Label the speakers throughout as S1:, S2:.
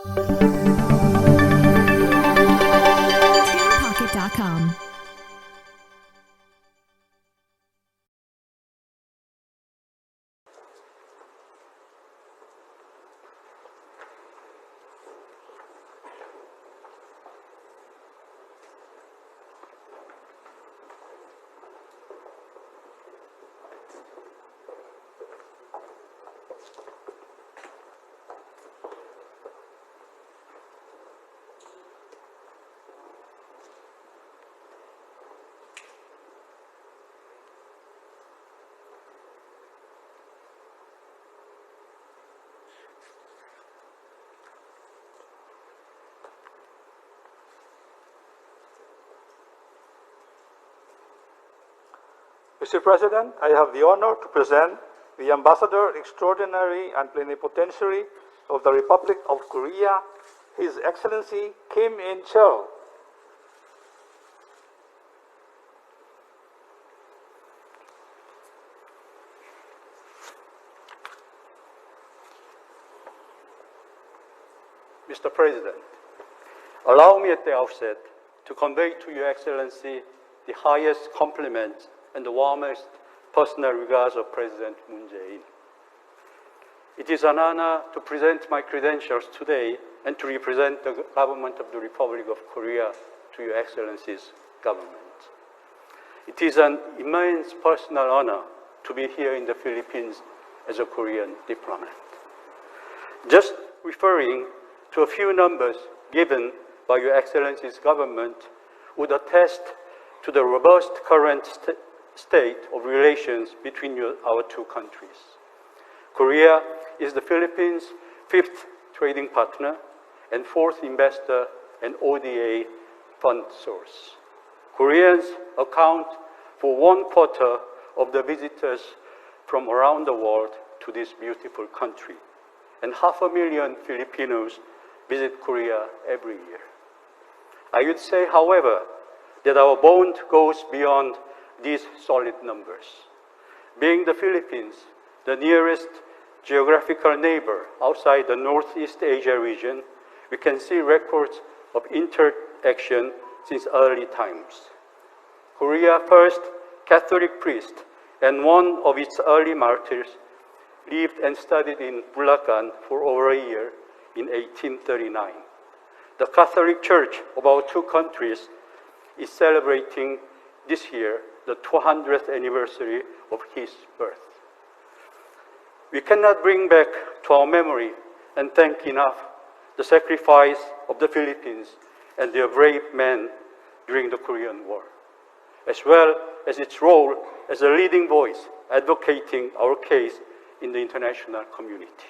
S1: TunePocket.com.
S2: Mr. President, I have the honor to present the Ambassador Extraordinary and Plenipotentiary of the Republic of Korea, His Excellency Kim In-cheol.
S3: Mr. President, allow me at the outset to convey to Your Excellency the highest compliments and the warmest personal regards of President Moon Jae-in. It is an honor to present my credentials today and to represent the government of the Republic of Korea to Your Excellency's government. It is an immense personal honor to be here in the Philippines as a Korean diplomat. Just referring to a few numbers given by Your Excellency's government would attest to the robust current state of relations between our two countries. Korea is the Philippines' fifth trading partner and fourth investor and ODA fund source. Koreans account for 1/4 of the visitors from around the world to this beautiful country, and 500,000 Filipinos visit Korea every year. I would say, however, that our bond goes beyond these solid numbers. Being the Philippines, the nearest geographical neighbor outside the Northeast Asia region, we can see records of interaction since early times. Korea's first Catholic priest and one of its early martyrs lived and studied in Bulacan for over a year in 1839. The Catholic Church of our two countries is celebrating this year the 200th anniversary of his birth. We cannot bring back to our memory and thank enough the sacrifice of the Philippines and their brave men during the Korean War, as well as its role as a leading voice advocating our case in the international community.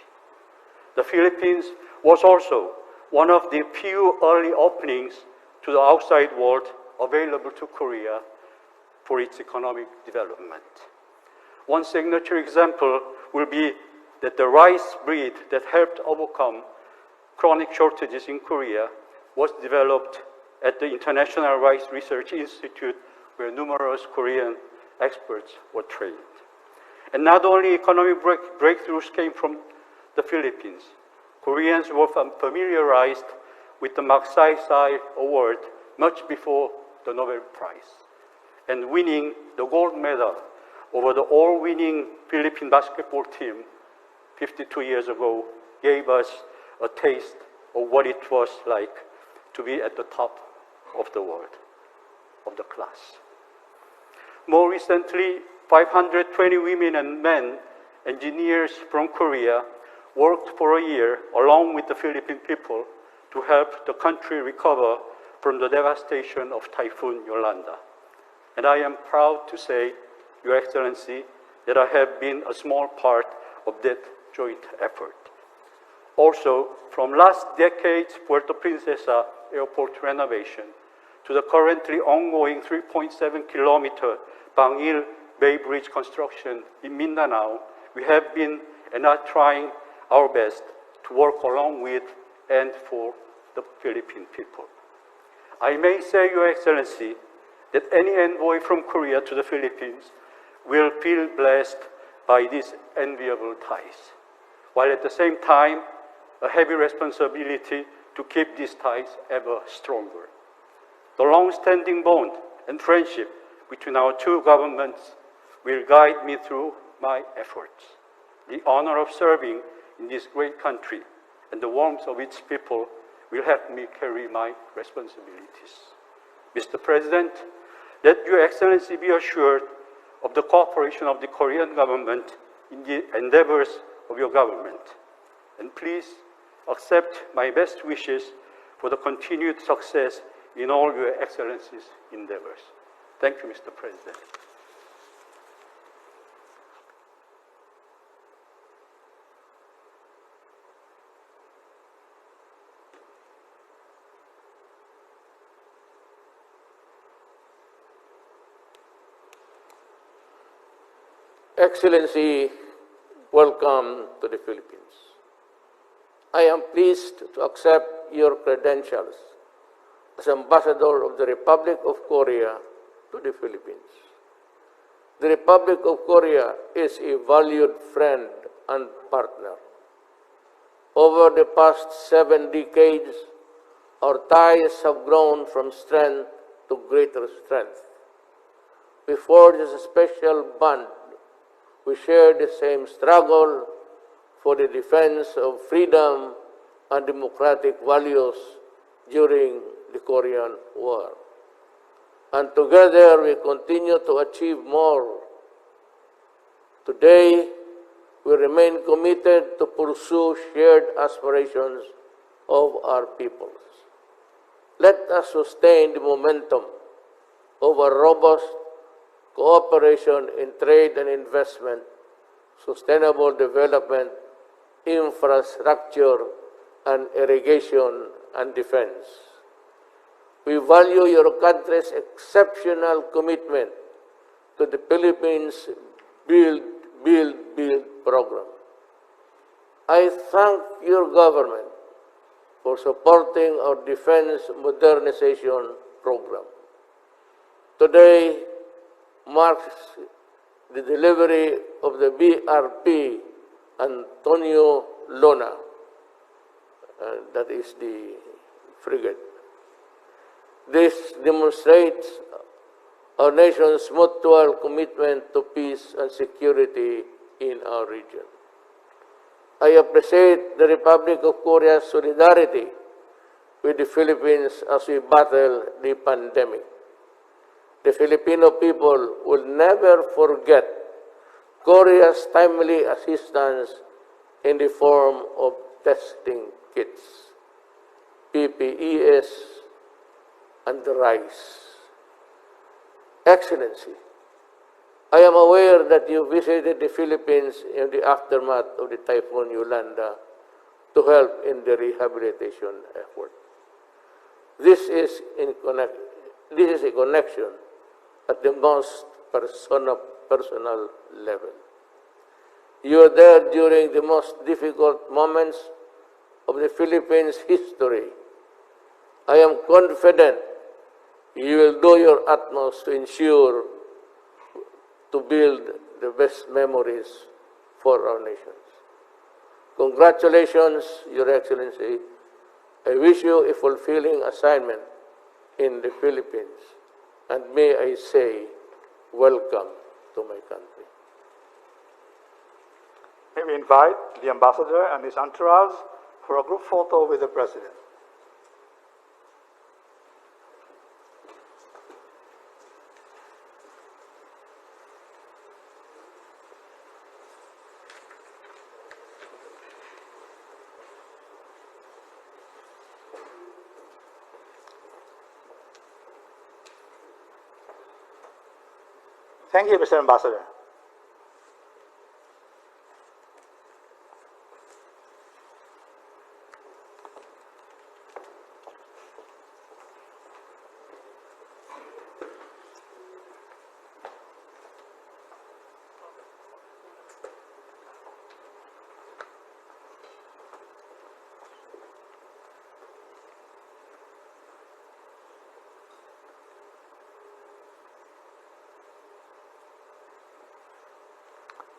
S3: The Philippines was also one of the few early openings to the outside world available to Korea for its economic development. One signature example will be that the rice breed that helped overcome chronic shortages in Korea was developed at the International Rice Research Institute, where numerous Korean experts were trained. And not only economic breakthroughs came from the Philippines, Koreans were familiarized with the Magsaysay Award much before the Nobel Prize. And winning the gold medal over the all-winning Philippine basketball team 52 years ago gave us a taste of what it was like to be at the top of the world, of the class. More recently, 520 women and men, engineers from Korea, worked for a year along with the Philippine people to help the country recover from the devastation of Typhoon Yolanda. And I am proud to say, Your Excellency, that I have been a small part of that joint effort. Also, from last decade's Puerto Princesa airport renovation to the currently ongoing 3.7-kilometer Bangil Bay Bridge construction in Mindanao, we have been and are trying our best to work along with and for the Philippine people. I may say, Your Excellency, that any envoy from Korea to the Philippines will feel blessed by these enviable ties, while at the same time a heavy responsibility to keep these ties ever stronger. The long-standing bond and friendship between our two governments will guide me through my efforts. The honor of serving in this great country and the warmth of its people will help me carry my responsibilities. Mr. President, let Your Excellency be assured of the cooperation of the Korean government in the endeavors of your government. And please accept my best wishes for the continued success in all Your Excellency's endeavors. Thank you, Mr. President.
S4: Excellency, welcome to the Philippines. I am pleased to accept your credentials as Ambassador of the Republic of Korea to the Philippines. The Republic of Korea is a valued friend and partner. Over the past 7 decades, our ties have grown from strength to greater strength. We forged a special bond. We share the same struggle for the defense of freedom and democratic values during the Korean War. And together we continue to achieve more. Today, we remain committed to pursue shared aspirations of our peoples. Let us sustain the momentum of a robust cooperation in trade and investment, sustainable development, infrastructure, and irrigation and defense. We value your country's exceptional commitment to the Philippines Build program. I thank your government for supporting our defense modernization program. Today marks the delivery of the BRP Antonio Lona, that is the frigate. This demonstrates our nation's mutual commitment to peace and security in our region. I appreciate the Republic of Korea's solidarity with the Philippines as we battle the pandemic. The Filipino people will never forget Korea's timely assistance in the form of testing kits, PPEs, and rice. Excellency, I am aware that you visited the Philippines in the aftermath of the Typhoon Yolanda to help in the rehabilitation effort. This is a connection at the most personal level. You were there during the most difficult moments of the Philippines' history. I am confident you will do your utmost to ensure to build the best memories for our nations. Congratulations, Your Excellency. I wish you a fulfilling assignment in the Philippines. And may I say, welcome to my country.
S2: May we invite the Ambassador and his entourage for a group photo with the President. Thank you, Mr. Ambassador.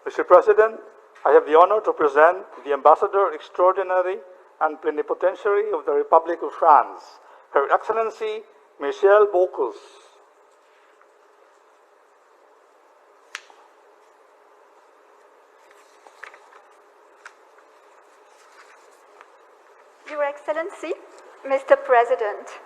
S2: Mr. President, I have the honor to present the Ambassador Extraordinary and Plenipotentiary of the Republic of France, Her Excellency Michel Bocuse.
S5: Your Excellency, Mr. President,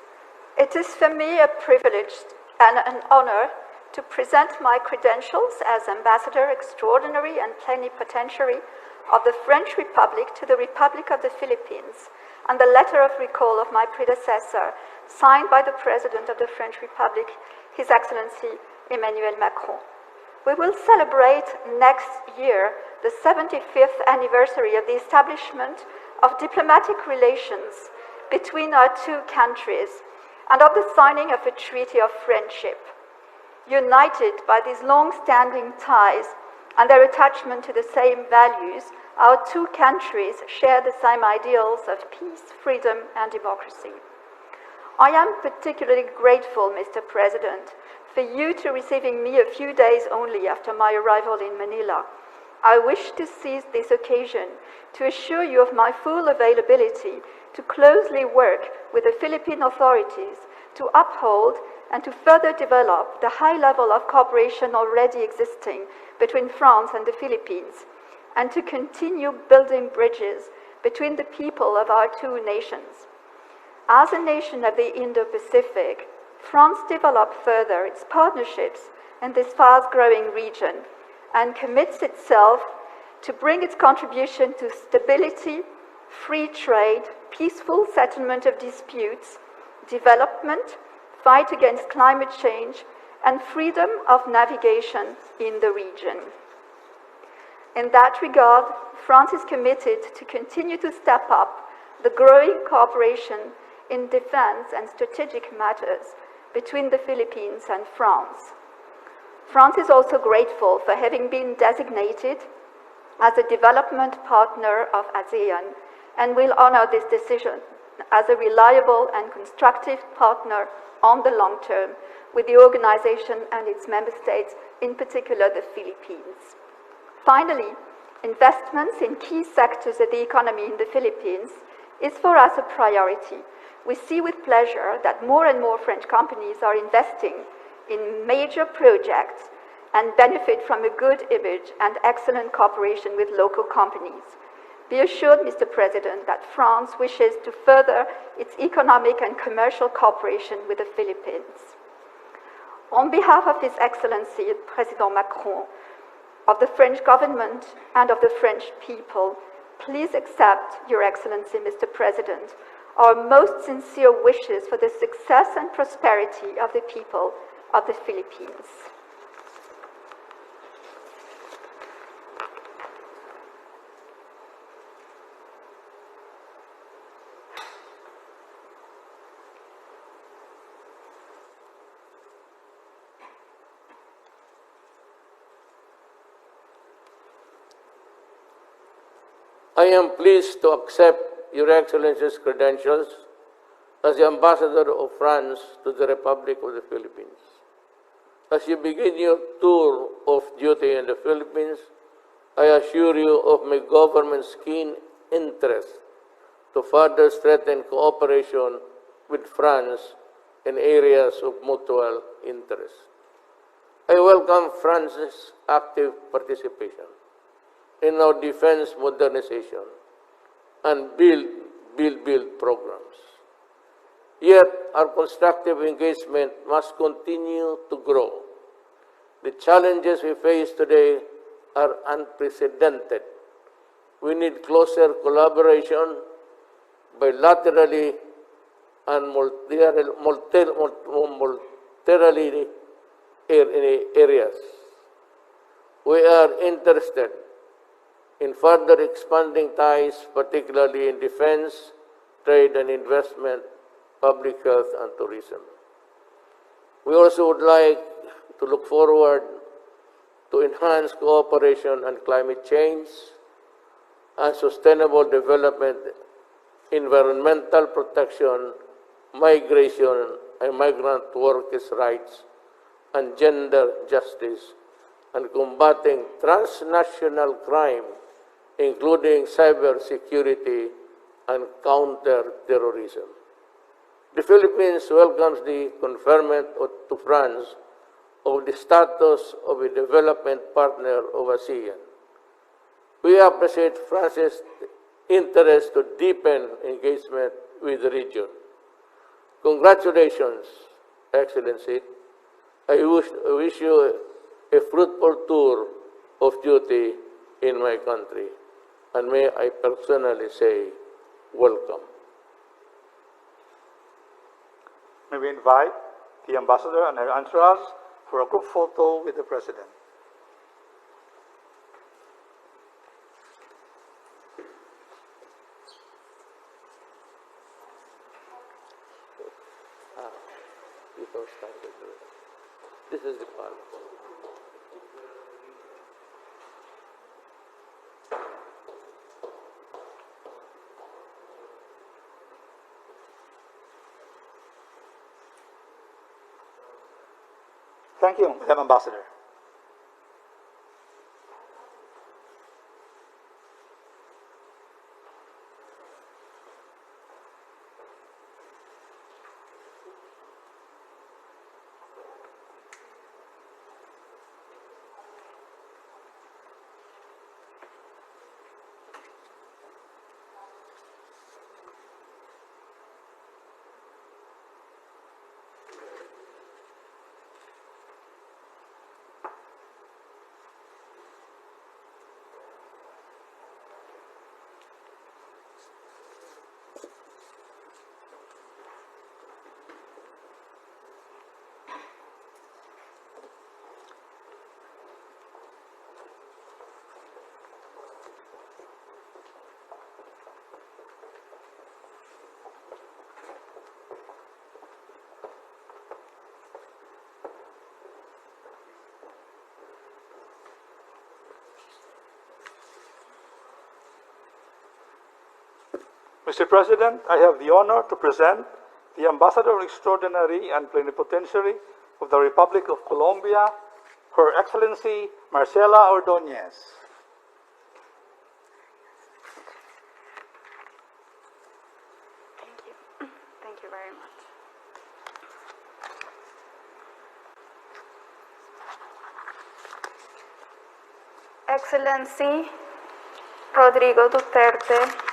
S5: it is for me a privilege and an honor to present my credentials as Ambassador Extraordinary and Plenipotentiary of the French Republic to the Republic of the Philippines, and the letter of recall of my predecessor, signed by the President of the French Republic, His Excellency Emmanuel Macron. We will celebrate next year the 75th anniversary of the establishment of diplomatic relations between our two countries and of the signing of a treaty of friendship. United by these long-standing ties and their attachment to the same values, our two countries share the same ideals of peace, freedom, and democracy. I am particularly grateful, Mr. President, for you to receiving me a few days only after my arrival in Manila. I wish to seize this occasion to assure you of my full availability to closely work with the Philippine authorities to uphold and to further develop the high level of cooperation already existing between France and the Philippines, and to continue building bridges between the people of our two nations. As a nation of the Indo-Pacific, France developed further its partnerships in this fast-growing region and commits itself to bring its contribution to stability, free trade, peaceful settlement of disputes, development, fight against climate change, and freedom of navigation in the region. In that regard, France is committed to continue to step up the growing cooperation in defense and strategic matters between the Philippines and France. France is also grateful for having been designated as a development partner of ASEAN and will honor this decision as a reliable and constructive partner on the long term with the organization and its member states, in particular the Philippines. Finally, investments in key sectors of the economy in the Philippines is for us a priority. We see with pleasure that more and more French companies are investing in major projects and benefit from a good image and excellent cooperation with local companies. Be assured, Mr. President, that France wishes to further its economic and commercial cooperation with the Philippines. On behalf of His Excellency President Macron, of the French government and of the French people, please accept, Your Excellency, Mr. President, our most sincere wishes for the success and prosperity of the people of the Philippines.
S4: I am pleased to accept Your Excellency's credentials as the Ambassador of France to the Republic of the Philippines. As you begin your tour of duty in the Philippines, I assure you of my government's keen interest to further strengthen cooperation with France in areas of mutual interest. I welcome France's active participation in our defense modernization and build programs. Yet, our constructive engagement must continue to grow. The challenges we face today are unprecedented. We need closer collaboration bilaterally and multilaterally in areas. We are interested in further expanding ties, particularly in defense, trade and investment, public health, and tourism. We also would like to look forward to enhance cooperation on climate change and sustainable development, environmental protection, migration and migrant workers' rights, and gender justice, and combating transnational crime, including cybersecurity and counter terrorism. The Philippines welcomes the conferment to France of the status of a development partner of ASEAN. We appreciate France's interest to deepen engagement with the region. Congratulations, Excellency. I wish you a fruitful tour of duty in my country, and may I personally say, welcome.
S2: May we invite the Ambassador and her entourage for a group photo with the President.
S4: This is the part.
S2: Thank you, Madam Ambassador. Mr. President, I have the honor to present the Ambassador Extraordinary and Plenipotentiary of the Republic of Colombia, Her Excellency Marcela Ordóñez.
S5: Thank you. Thank you very much. Excellency Rodrigo Duterte,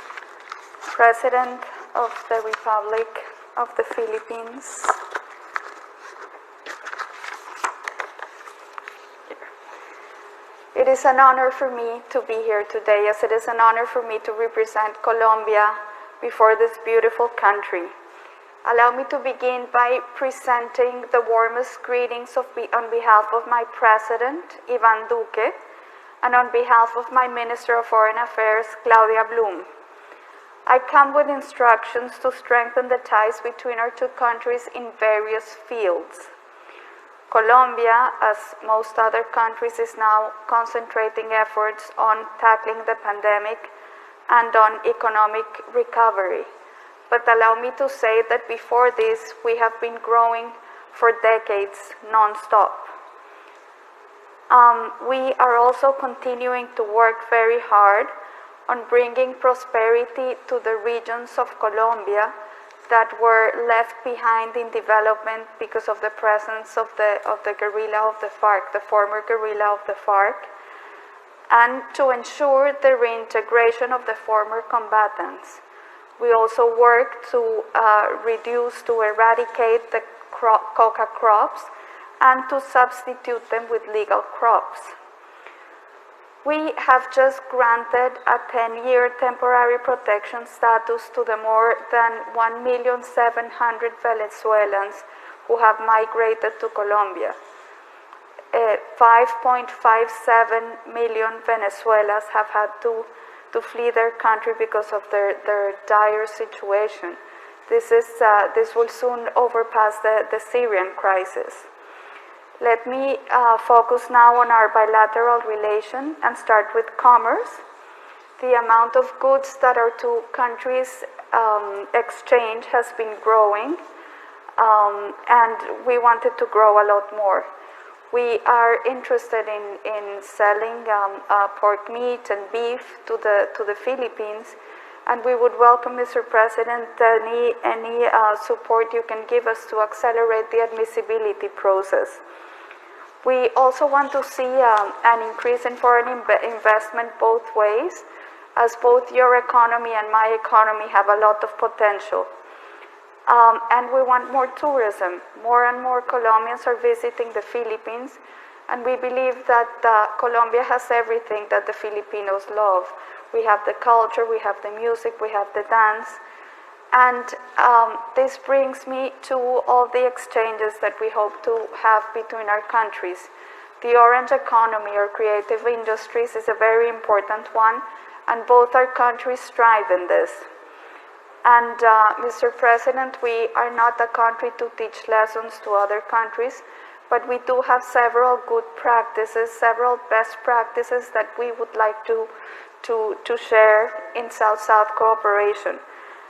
S5: President of the Republic of the Philippines. It is an honor for me to be here today, as it is an honor for me to represent Colombia before this beautiful country. Allow me to begin by presenting the warmest greetings on behalf of my President, Iván Duque, and on behalf of my Minister of Foreign Affairs, Claudia Blum. I come with instructions to strengthen the ties between our two countries in various fields. Colombia, as most other countries, is now concentrating efforts on tackling the pandemic and on economic recovery. But allow me to say that before this, we have been growing for decades non-stop. We are also continuing to work very hard on bringing prosperity to the regions of Colombia that were left behind in development because of the presence of the guerrilla of the FARC, the former guerrilla of the FARC, and to ensure the reintegration of the former combatants. We also work to eradicate the coca crops and to substitute them with legal crops. We have just granted a 10-year temporary protection status to the more than 1,700,000 Venezuelans who have migrated to Colombia. 5.57 million Venezuelans have had to flee their country because of their dire situation. This will soon overpass the Syrian crisis. Let me focus now on our bilateral relation and start with commerce. The amount of goods that our two countries exchange has been growing, and we wanted to grow a lot more. We are interested in selling pork meat and beef to the Philippines
S6: And we would welcome, Mr. President, any support you can give us to accelerate the admissibility process. We also want to see an increase in foreign investment both ways, as both your economy and my economy have a lot of potential. And we want more tourism. More and more Colombians are visiting the Philippines, and we believe that Colombia has everything that the Filipinos love. We have the culture, we have the music, we have the dance. And this brings me to all the exchanges that we hope to have between our countries. The orange economy or creative industries is a very important one, and both our countries strive in this. And Mr. President, we are not a country to teach lessons to other countries, but we do have several good practices, several best practices that we would like to share in South-South cooperation.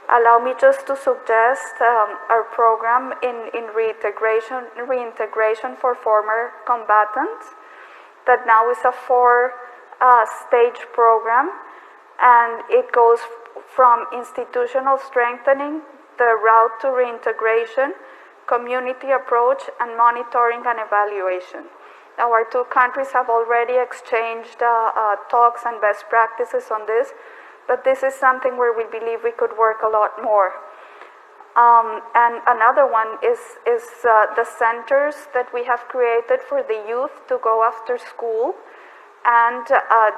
S6: Allow me just to suggest our program in reintegration for former combatants, that now is a four-stage program, and it goes from institutional strengthening, the route to reintegration, community approach, and monitoring and evaluation. Now, our two countries have already exchanged talks and best practices on this, but this is something where we believe we could work a lot more. And another one is the centers that we have created for the youth to go after school and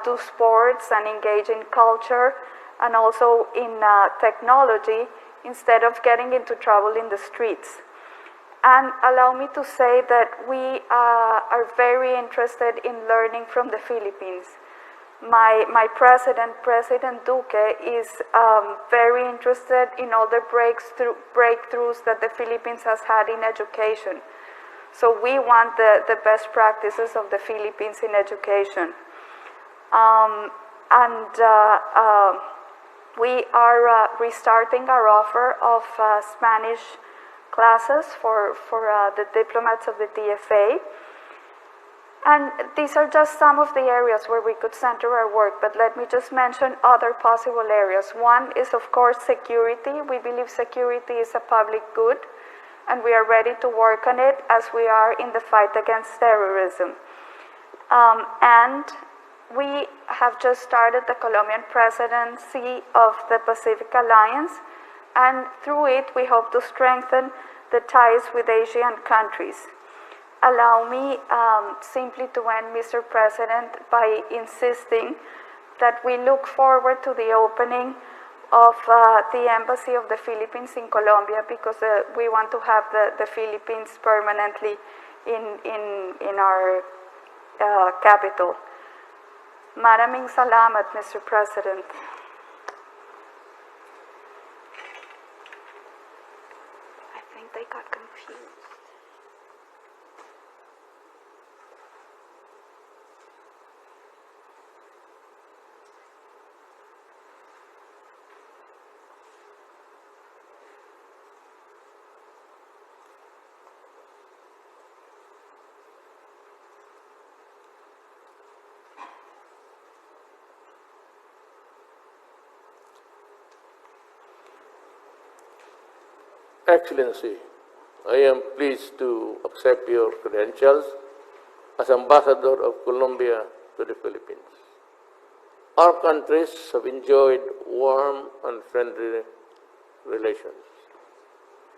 S6: do sports and engage in culture and also in technology instead of getting into trouble in the streets. And allow me to say that we are very interested in learning from the Philippines. My president, President Duque, is very interested in all the breakthroughs that the Philippines has had in education. So we want the best practices of the Philippines in education. We are restarting our offer of Spanish classes for the diplomats of the DFA. And these are just some of the areas where we could center our work, but let me just mention other possible areas. One is, of course, security. We believe security is a public good, and we are ready to work on it as we are in the fight against terrorism. And we have just started the Colombian presidency of the Pacific Alliance, and through it we hope to strengthen the ties with Asian countries. Allow me simply to end, Mr. President, by insisting that we look forward to the opening of the Embassy of the Philippines in Colombia, because we want to have the Philippines permanently in our capital. Maraming salamat, Mr. President. I think they got confused.
S4: Excellency, I am pleased to accept your credentials as Ambassador of Colombia to the Philippines. Our countries have enjoyed warm and friendly relations.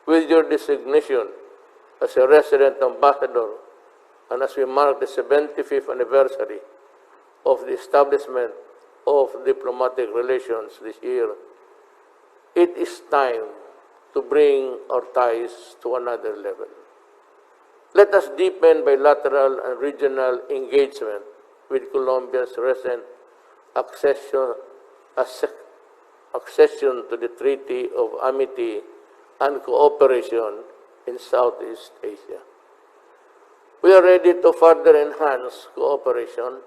S4: With your designation as a resident ambassador, and as we mark the 75th anniversary of the establishment of diplomatic relations this year, it is time to bring our ties to another level. Let us deepen bilateral and regional engagement with Colombia's recent accession to the Treaty of Amity and Cooperation in Southeast Asia. We are ready to further enhance cooperation,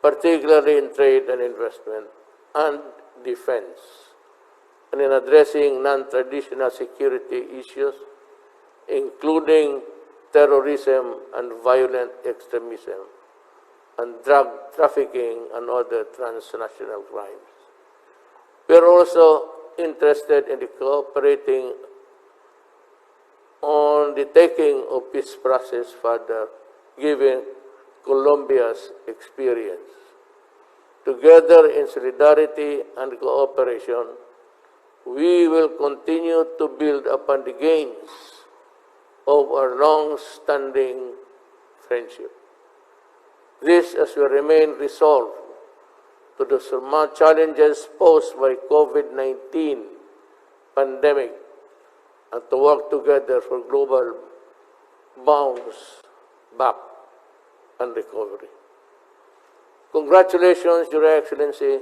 S4: particularly in trade and investment and defense, and in addressing non-traditional security issues, including terrorism and violent extremism, and drug trafficking and other transnational crimes. We are also interested in cooperating on the taking of peace process further, given Colombia's experience. Together in solidarity and cooperation, we will continue to build upon the gains of our long-standing friendship. This as we remain resolved to the challenges posed by COVID-19 pandemic and to work together for global bounce back and recovery. Congratulations, Your Excellency.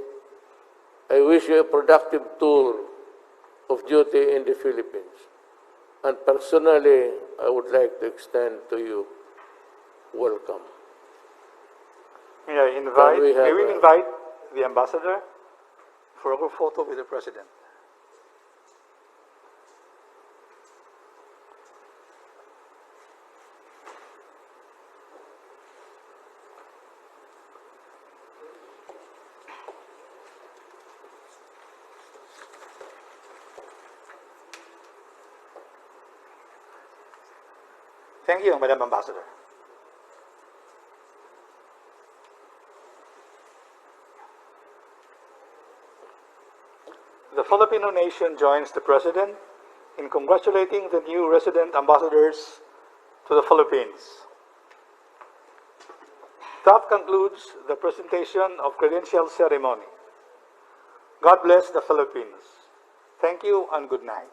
S4: I wish you a productive tour of duty in the Philippines. And personally, I would like to extend to you welcome.
S2: May we invite the ambassador for a photo with the president. Thank you, Madam Ambassador. The Filipino nation joins the President in congratulating the new resident ambassadors to the Philippines. That concludes the presentation of credential ceremony. God bless the Philippines. Thank you and good night.